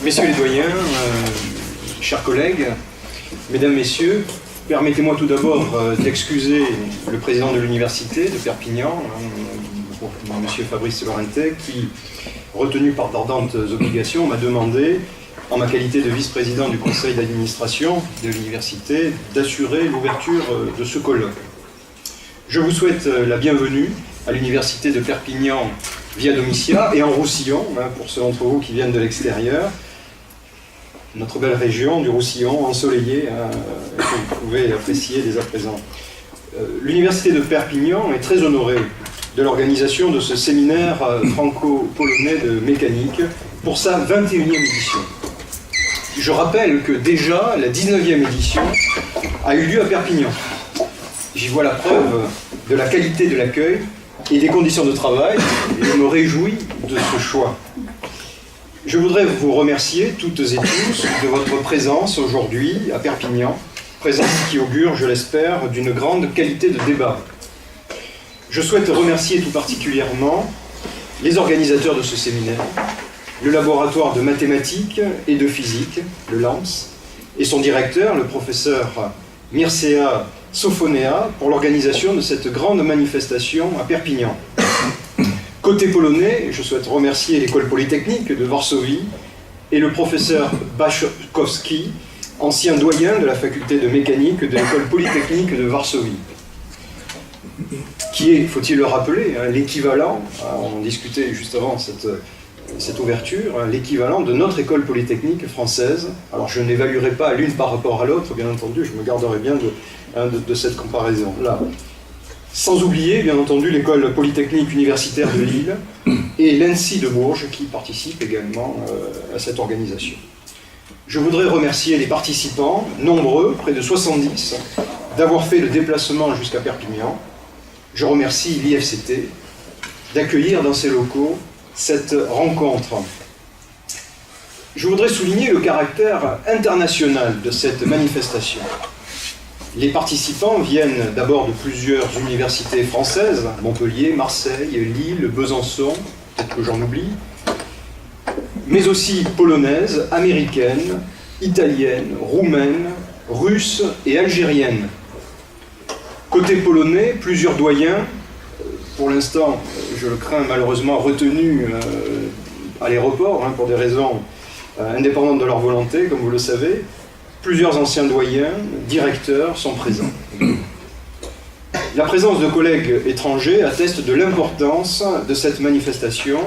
Messieurs les doyens, chers collègues, mesdames, messieurs, permettez-moi tout d'abord d'excuser le président de l'université de Perpignan, monsieur Fabrice Laurentet, qui, retenu par d'ardentes obligations, m'a demandé, en ma qualité de vice-président du conseil d'administration de l'université, d'assurer l'ouverture de ce colloque. Je vous souhaite la bienvenue à l'université de Perpignan via Domitia et en Roussillon, pour ceux d'entre vous qui viennent de l'extérieur, notre belle région du Roussillon, ensoleillée, que vous pouvez apprécier dès à présent. L'université de Perpignan est très honorée de l'organisation de ce séminaire franco-polonais de mécanique pour sa 21e édition. Je rappelle que déjà la 19e édition a eu lieu à Perpignan. J'y vois la preuve de la qualité de l'accueil et des conditions de travail, et je me réjouis de ce choix. Je voudrais vous remercier toutes et tous de votre présence aujourd'hui à Perpignan, présence qui augure, je l'espère, d'une grande qualité de débat. Je souhaite remercier tout particulièrement les organisateurs de ce séminaire, le laboratoire de mathématiques et de physique, le LAMS, et son directeur, le professeur Mircea Sofonea, pour l'organisation de cette grande manifestation à Perpignan. Côté polonais, je souhaite remercier l'école polytechnique de Varsovie et le professeur Baszkowski, ancien doyen de la faculté de mécanique de l'école polytechnique de Varsovie, qui est, faut-il le rappeler, l'équivalent, on discutait juste avant cette ouverture, l'équivalent de notre école polytechnique française. Alors je n'évaluerai pas l'une par rapport à l'autre, bien entendu, je me garderai bien de cette comparaison-là. Sans oublier, bien entendu, l'école polytechnique universitaire de Lille et l'ENSI de Bourges qui participent également à cette organisation. Je voudrais remercier les participants, nombreux, près de 70, d'avoir fait le déplacement jusqu'à Perpignan. Je remercie l'IFCT d'accueillir dans ses locaux cette rencontre. Je voudrais souligner le caractère international de cette manifestation. Les participants viennent d'abord de plusieurs universités françaises, Montpellier, Marseille, Lille, Besançon, peut-être que j'en oublie, mais aussi polonaises, américaines, italiennes, roumaines, russes et algériennes. Côté polonais, plusieurs doyens, pour l'instant, je le crains malheureusement, retenus à l'aéroport, pour des raisons indépendantes de leur volonté, comme vous le savez. Plusieurs anciens doyens, directeurs sont présents. La présence de collègues étrangers atteste de l'importance de cette manifestation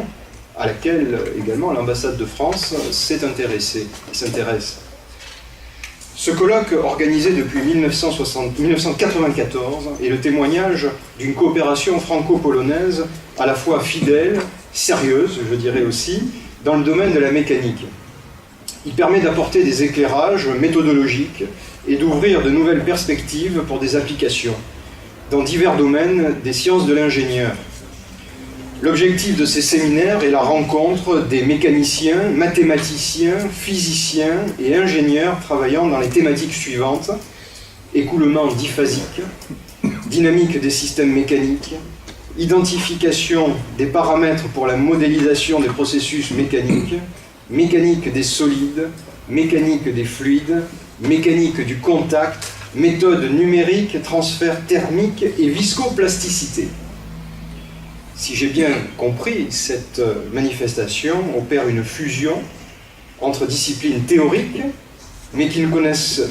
à laquelle également l'ambassade de France s'est intéressée et s'intéresse. Ce colloque, organisé depuis 1994, est le témoignage d'une coopération franco-polonaise à la fois fidèle, sérieuse, je dirais aussi, dans le domaine de la mécanique. Il permet d'apporter des éclairages méthodologiques et d'ouvrir de nouvelles perspectives pour des applications dans divers domaines des sciences de l'ingénieur. L'objectif de ces séminaires est la rencontre des mécaniciens, mathématiciens, physiciens et ingénieurs travaillant dans les thématiques suivantes: écoulement diphasique, dynamique des systèmes mécaniques, identification des paramètres pour la modélisation des processus mécaniques, mécanique des solides, mécanique des fluides, mécanique du contact, méthode numérique, transfert thermique et viscoplasticité. Si j'ai bien compris, cette manifestation opère une fusion entre disciplines théoriques, mais qui connaissent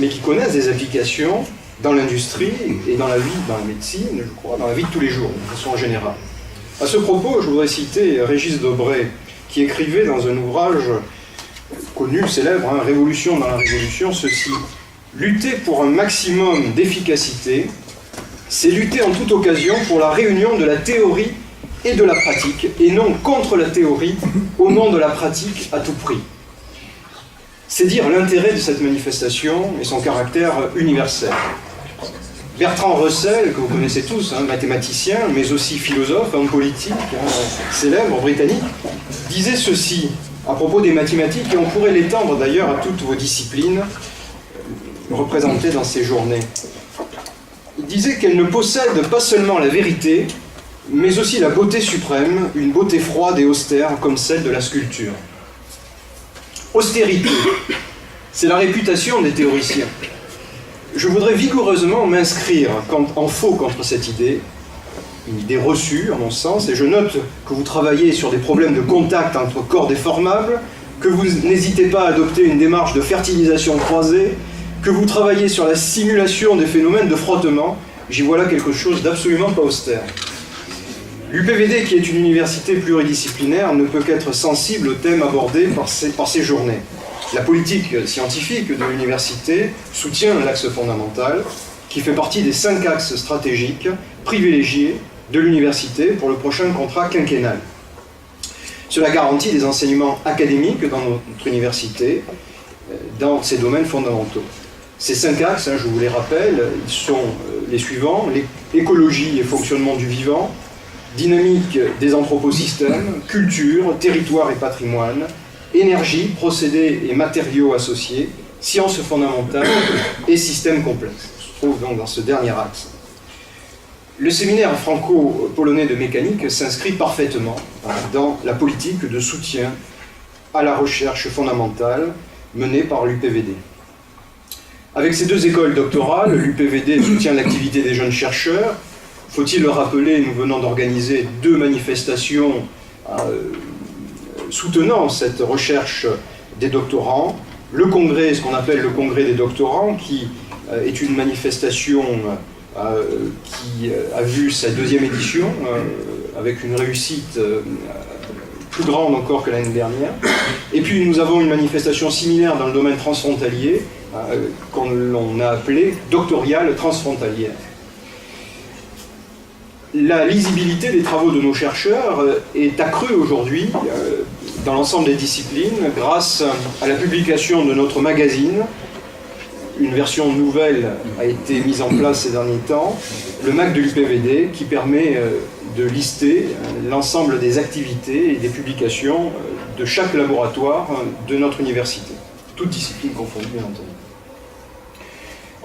des applications dans l'industrie et dans la vie, dans la médecine, je crois, dans la vie de tous les jours, de façon générale. À ce propos, je voudrais citer Régis Debray, qui écrivait dans un ouvrage connu, célèbre, Révolution dans la Révolution, ceci: lutter pour un maximum d'efficacité, c'est lutter en toute occasion pour la réunion de la théorie et de la pratique, et non contre la théorie au nom de la pratique à tout prix. C'est dire l'intérêt de cette manifestation et son caractère universel. Bertrand Russell, que vous connaissez tous, mathématicien, mais aussi philosophe, homme politique, célèbre, britannique, disait ceci à propos des mathématiques, et on pourrait l'étendre d'ailleurs à toutes vos disciplines représentées dans ces journées. Il disait qu'elles ne possèdent pas seulement la vérité, mais aussi la beauté suprême, une beauté froide et austère comme celle de la sculpture. Austérité, c'est la réputation des théoriciens. Je voudrais vigoureusement m'inscrire en faux contre cette idée, une idée reçue à mon sens, et je note que vous travaillez sur des problèmes de contact entre corps déformables, que vous n'hésitez pas à adopter une démarche de fertilisation croisée, que vous travaillez sur la simulation des phénomènes de frottement. J'y vois là quelque chose d'absolument pas austère. L'UPVD, qui est une université pluridisciplinaire, ne peut qu'être sensible aux thèmes abordés par ces journées. La politique scientifique de l'université soutient l'axe fondamental, qui fait partie des 5 axes stratégiques privilégiés de l'université pour le prochain contrat quinquennal. Cela garantit des enseignements académiques dans notre université, dans ces domaines fondamentaux. Ces 5 axes, je vous les rappelle, ils sont les suivants: l'écologie et fonctionnement du vivant, dynamique des anthroposystèmes, culture, territoire et patrimoine, énergie, procédés et matériaux associés, sciences fondamentales et systèmes complexes. On se trouve donc dans ce dernier axe. Le séminaire franco-polonais de mécanique s'inscrit parfaitement dans la politique de soutien à la recherche fondamentale menée par l'UPVD. Avec ces 2 écoles doctorales, l'UPVD soutient l'activité des jeunes chercheurs. Faut-il le rappeler, nous venons d'organiser 2 manifestations soutenant cette recherche des doctorants. Le congrès, ce qu'on appelle le congrès des doctorants, qui est une manifestation qui a vu sa 2e édition avec une réussite plus grande encore que l'année dernière. Et puis nous avons une manifestation similaire dans le domaine transfrontalier qu'on a appelée doctoriale transfrontalière. La lisibilité des travaux de nos chercheurs est accrue aujourd'hui dans l'ensemble des disciplines grâce à la publication de notre magazine. Une version nouvelle a été mise en place ces derniers temps, le MAC de l'UPVD, qui permet de lister l'ensemble des activités et des publications de chaque laboratoire de notre université, toutes disciplines confondues bien entendu.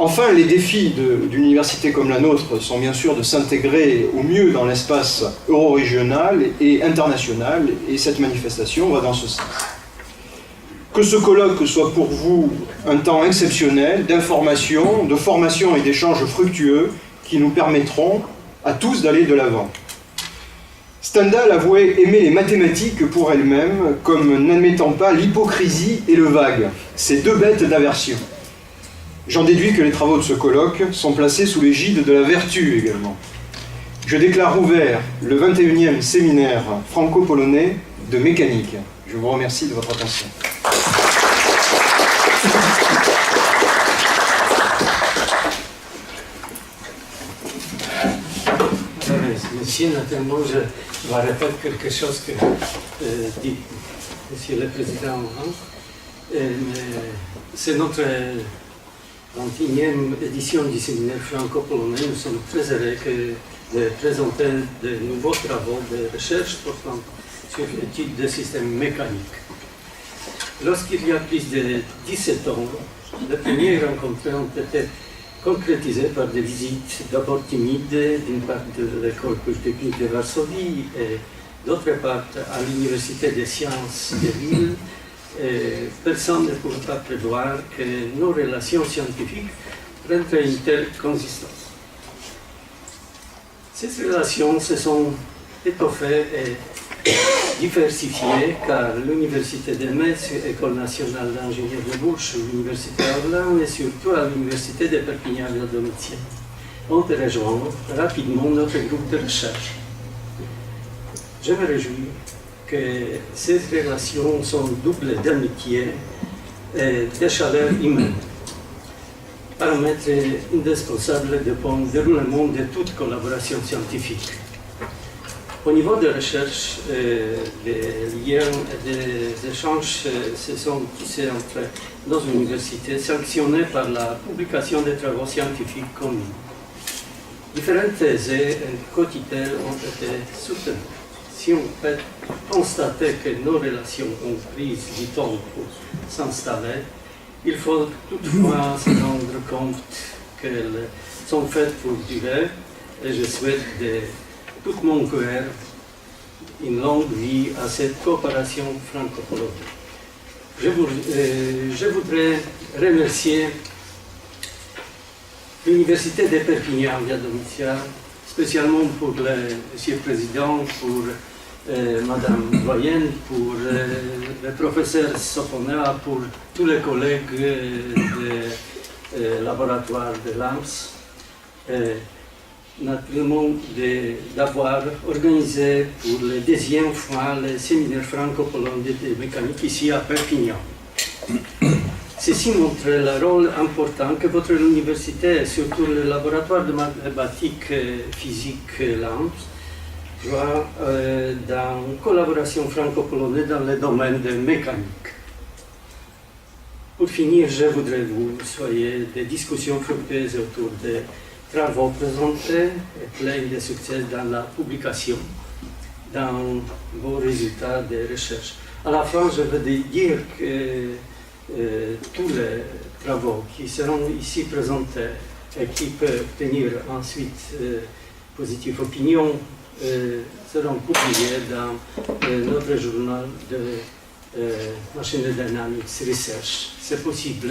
Enfin, les défis d'une université comme la nôtre sont bien sûr de s'intégrer au mieux dans l'espace euro-régional et international, et cette manifestation va dans ce sens. Que ce colloque soit pour vous un temps exceptionnel d'information, de formation et d'échanges fructueux qui nous permettront à tous d'aller de l'avant. Stendhal avouait aimer les mathématiques pour elles-mêmes comme n'admettant pas l'hypocrisie et le vague, ces 2 bêtes d'aversion. J'en déduis que les travaux de ce colloque sont placés sous l'égide de la vertu également. Je déclare ouvert le 21e séminaire franco-polonais de mécanique. Je vous remercie de votre attention. Merci, naturellement, je vais répéter quelque chose que dit Monsieur le Président. C'est notre 21e édition du séminaire franco-polonais. Nous sommes très heureux de présenter de nouveaux travaux de recherche portant sur l'étude des systèmes mécaniques. Lorsqu'il y a plus de 17 ans, les premières rencontres ont été concrétisées par des visites d'abord timides d'une part de l'école polytechnique de Varsovie et d'autre part à l'Université des sciences de Lille. Personne ne pouvait pas prévoir que nos relations scientifiques prendraient une telle consistance. Ces relations se sont étoffées et diversifiées car l'Université de Metz, École nationale d'ingénieurs de Bourges, l'Université d'Orléans et surtout à l'Université de Perpignan et de Domitienne ont rejoint rapidement notre groupe de recherche. Je me réjouis que ces relations sont doublées d'amitié et de chaleur humaine, paramètre indispensable du bon déroulement de toute collaboration scientifique. Au niveau de recherche, les liens et des échanges se sont tissés entre nos universités, sanctionnés par la publication de travaux scientifiques communs. Différentes thèses et quotidiennes ont été soutenues. Si on peut constater que nos relations ont pris du temps pour s'installer, il faut toutefois se rendre compte qu'elles sont faites pour durer et je souhaite de tout mon cœur une longue vie à cette coopération franco-polonaise. je voudrais remercier l'Université de Perpignan, Via Domitia, spécialement pour le Monsieur le Président, pour Madame Doyenne, pour le professeur Sopona, pour tous les collègues du laboratoire de l'AMS, naturellement d'avoir organisé pour la deuxième fois le séminaire franco-polonais de mécanique ici à Perpignan. Ceci montre le rôle important que votre université, surtout le laboratoire de mathématiques physique LAMS, joue dans une collaboration franco-polonaise dans le domaine de mécanique. Pour finir, je voudrais vous souhaiter des discussions fructueuses autour des travaux présentés et plein de succès dans la publication, dans vos résultats de recherche. À la fin, je veux dire que tous les travaux qui seront ici présentés et qui peuvent obtenir ensuite positive opinion seront publiés dans notre journal de Machine Dynamics Research. C'est possible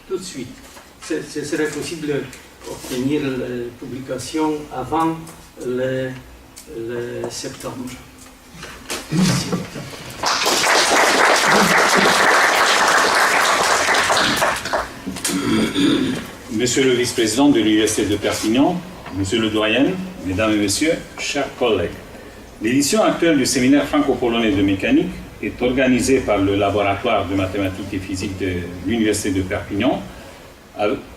tout de suite. Ce serait possible d'obtenir la publication avant le septembre. Merci. Monsieur le vice-président de l'Université de Perpignan, Monsieur le doyen, Mesdames et Messieurs, chers collègues, l'édition actuelle du séminaire franco-polonais de mécanique est organisée par le laboratoire de mathématiques et physique de l'Université de Perpignan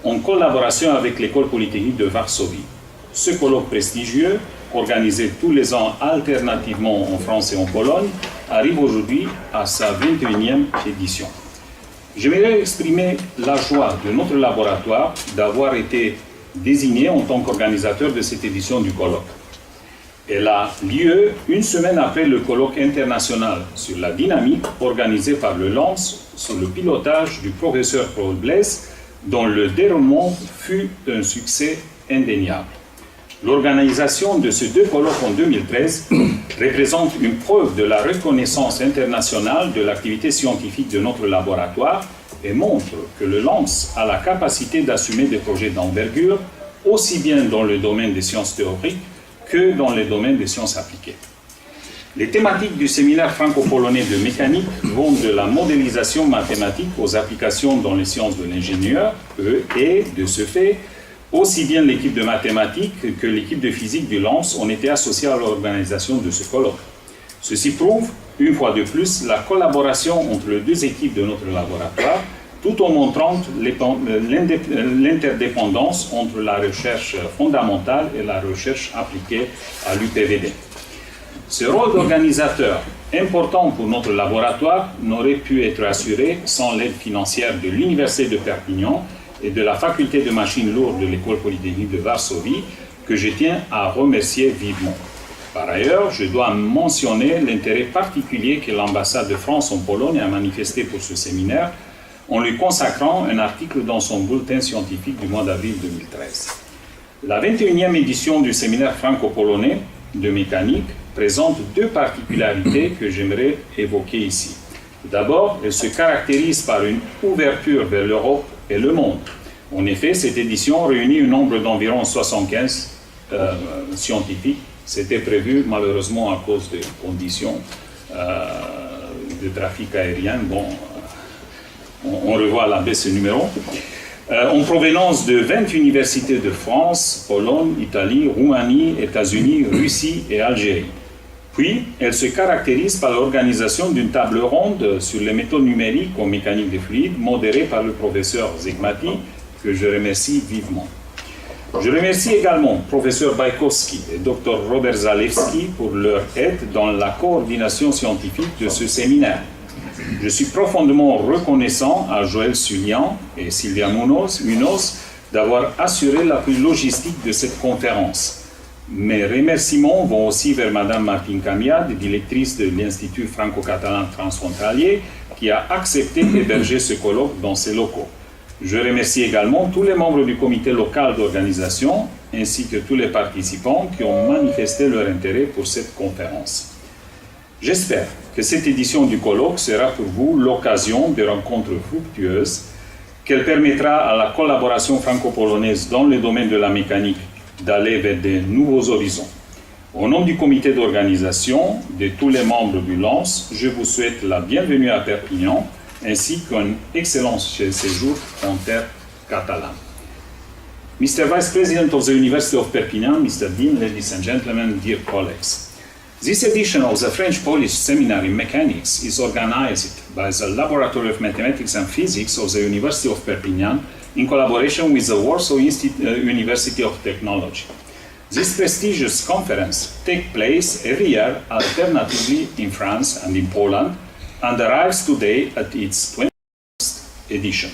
en collaboration avec l'École polytechnique de Varsovie. Ce colloque prestigieux, organisé tous les ans alternativement en France et en Pologne, arrive aujourd'hui à sa 21e édition. J'aimerais exprimer la joie de notre laboratoire d'avoir été désigné en tant qu'organisateur de cette édition du colloque. Elle a lieu une semaine après le colloque international sur la dynamique organisé par le LAMS sous le pilotage du professeur Paul Blaise, dont le déroulement fut un succès indéniable. L'organisation de ces deux colloques en 2013 représente une preuve de la reconnaissance internationale de l'activité scientifique de notre laboratoire et montre que le LAMS a la capacité d'assumer des projets d'envergure aussi bien dans le domaine des sciences théoriques que dans le domaine des sciences appliquées. Les thématiques du séminaire franco-polonais de mécanique vont de la modélisation mathématique aux applications dans les sciences de l'ingénieur, et de ce fait, aussi bien l'équipe de mathématiques que l'équipe de physique du LAMS ont été associées à l'organisation de ce colloque. Ceci prouve, une fois de plus, la collaboration entre les deux équipes de notre laboratoire, tout en montrant l'interdépendance entre la recherche fondamentale et la recherche appliquée à l'UPVD. Ce rôle d'organisateur important pour notre laboratoire n'aurait pu être assuré sans l'aide financière de l'Université de Perpignan et de la faculté de machines lourdes de l'École polytechnique de Varsovie, que je tiens à remercier vivement. Par ailleurs, je dois mentionner l'intérêt particulier que l'ambassade de France en Pologne a manifesté pour ce séminaire en lui consacrant un article dans son bulletin scientifique du mois d'avril 2013. La 21e édition du séminaire franco-polonais de mécanique présente deux particularités que j'aimerais évoquer ici. D'abord, elle se caractérise par une ouverture vers l'Europe et le monde. En effet, cette édition réunit un nombre d'environ 75 scientifiques. C'était prévu malheureusement à cause des conditions de trafic aérien. Bon, on revoit à la baisse ce numéro. En provenance de 20 universités de France, Pologne, Italie, Roumanie, États-Unis, Russie et Algérie. Puis, elle se caractérise par l'organisation d'une table ronde sur les méthodes numériques en mécanique des fluides, modérée par le professeur Zegmati, que je remercie vivement. Je remercie également professeur Bajkowski et Dr Robert Zalewski pour leur aide dans la coordination scientifique de ce séminaire. Je suis profondément reconnaissant à Joël Sulian et Sylvia Munoz d'avoir assuré l'appui logistique de cette conférence. Mes remerciements vont aussi vers Mme Martine Camiade, directrice de l'Institut franco-catalan transfrontalier, qui a accepté d'héberger ce colloque dans ses locaux. Je remercie également tous les membres du comité local d'organisation, ainsi que tous les participants qui ont manifesté leur intérêt pour cette conférence. J'espère que cette édition du colloque sera pour vous l'occasion de rencontres fructueuses, qu'elle permettra à la collaboration franco-polonaise dans le domaine de la mécanique d'aller vers de nouveaux horizons. Au nom du comité d'organisation, de tous les membres du LANCE, je vous souhaite la bienvenue à Perpignan, ainsi qu'un excellent séjour en terre catalane. Mr. Vice President of the University of Perpignan, Mr. Dean, ladies and gentlemen, dear colleagues. This edition of the French-Polish Seminar in Mechanics is organized by the Laboratory of Mathematics and Physics of the University of Perpignan in collaboration with the Warsaw University of Technology. This prestigious conference takes place every year alternatively in France and in Poland and arrives today at its 21st edition.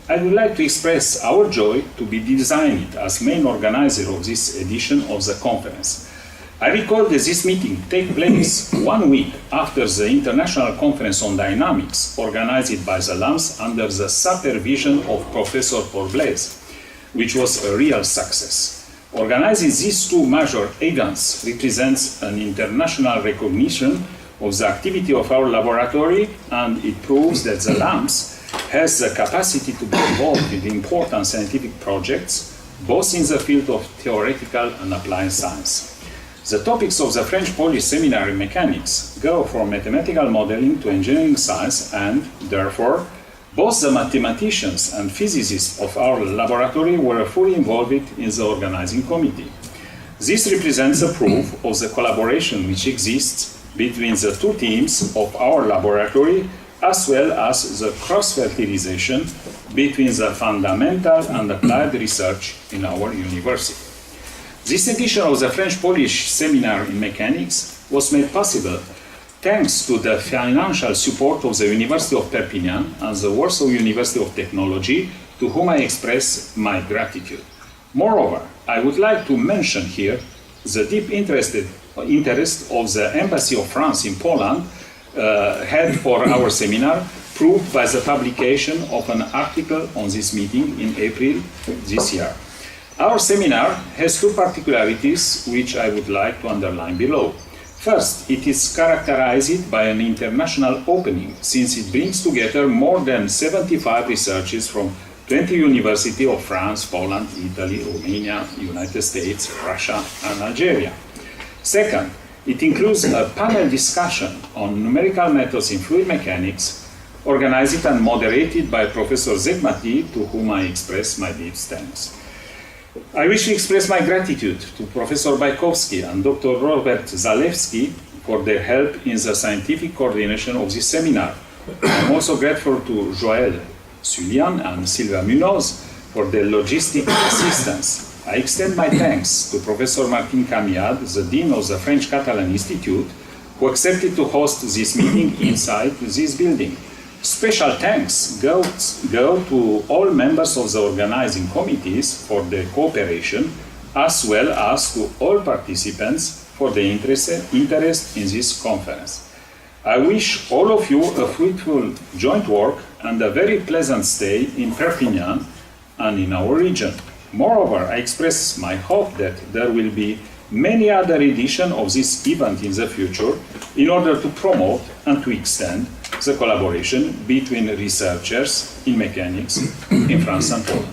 I would like to express our joy to be designated as main organizer of this edition of the conference. I recall that this meeting took place 1 week after the International Conference on Dynamics organized by the LAMS under the supervision of Professor Paul Blaise, which was a real success. Organizing these two major events represents an international recognition of the activity of our laboratory, and it proves that the LAMS has the capacity to be involved in important scientific projects, both in the field of theoretical and applied science. The topics of the French-Polish Seminar in Mechanics go from mathematical modeling to engineering science, and therefore, both the mathematicians and physicists of our laboratory were fully involved in the organizing committee. This represents a proof of the collaboration which exists between the two teams of our laboratory, as well as the cross-fertilization between the fundamental and applied research in our university. This edition of the French-Polish Seminar in Mechanics was made possible thanks to the financial support of the University of Perpignan and the Warsaw University of Technology, to whom I express my gratitude. Moreover, I would like to mention here the deep interest of the Embassy of France in Poland had for our seminar, proved by the publication of an article on this meeting in April this year. Our seminar has two particularities which I would like to underline below. First, it is characterized by an international opening, since it brings together more than 75 researchers from 20 universities of France, Poland, Italy, Romania, United States, Russia, and Algeria. Second, it includes a panel discussion on numerical methods in fluid mechanics, organized and moderated by Professor Zegmati, to whom I express my deep thanks. I wish to express my gratitude to Professor Bajkowski and Dr. Robert Zalewski for their help in the scientific coordination of this seminar. I'm also grateful to Joël Sulian and Silvia Munoz for their logistic assistance. I extend my thanks to Professor Martin Camiad, the Dean of the French Catalan Institute, who accepted to host this meeting inside this building. Special thanks go to all members of the organizing committees for their cooperation, as well as to all participants for their interest in this conference. I wish all of you a fruitful joint work and a very pleasant stay in Perpignan and in our region. Moreover, I express my hope that there will be many other editions of this event in the future in order to promote and to extend the collaboration between researchers in mechanics in France and Poland.